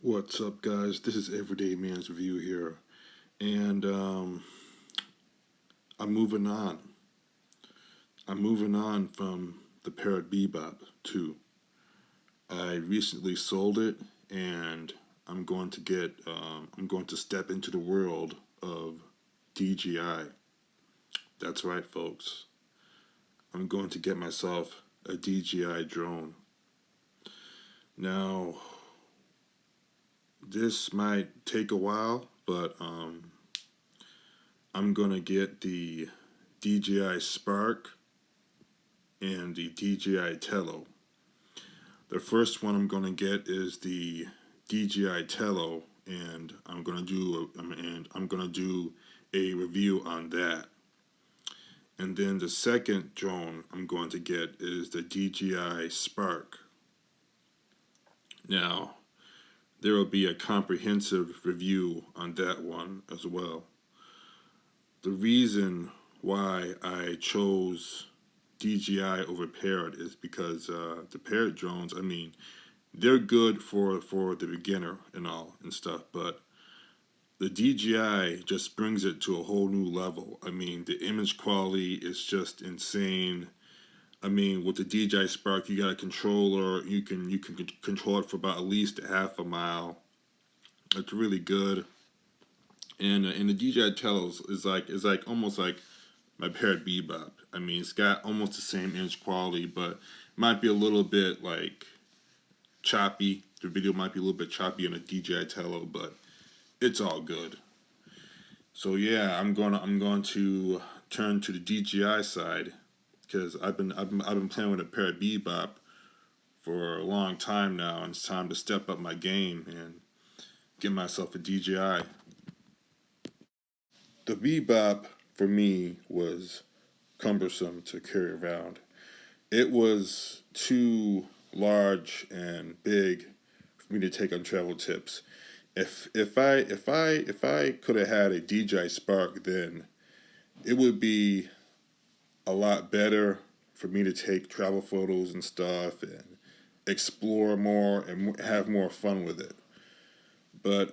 What's up, guys? This is Everyday Man's Review here, and I'm moving on. I'm moving on from the Parrot Bebop 2. I recently sold it, and I'm going to step into the world of DJI. That's right, folks. I'm going to get myself a DJI drone. Now, this might take a while, but I'm gonna get the DJI Spark and the DJI Tello. The first one I'm gonna get is the DJI Tello, and I'm gonna do a review on that. And then the second drone I'm going to get is the DJI Spark. Now, there will be a comprehensive review on that one as well. The reason why I chose DJI over Parrot is because the Parrot drones, they're good for the beginner and all and stuff, but the DJI just brings it to a whole new level. The image quality is just insane. With the DJI Spark, you got a controller. You can control it for about at least a half a mile. It's really good. And the DJI Telos is like almost like my Parrot Bebop. It's got almost the same image quality, but might be a little bit like choppy. The video might be a little bit choppy on a DJI Telo, but it's all good. So yeah, I'm going to turn to the DJI side because I've been playing with a Parrot Bebop for a long time now, and it's time to step up my game and get myself a DJI. The Bebop for me was cumbersome to carry around. It was too large and big for me to take on travel tips. If I could have had a DJI Spark, then it would be a lot better for me to take travel photos and stuff and explore more and have more fun with it. But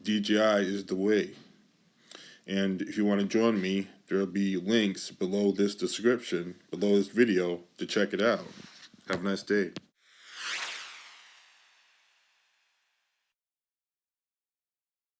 DJI is the way. And if you want to join me, there'll be links below this description, below this video, to check it out. Have a nice day.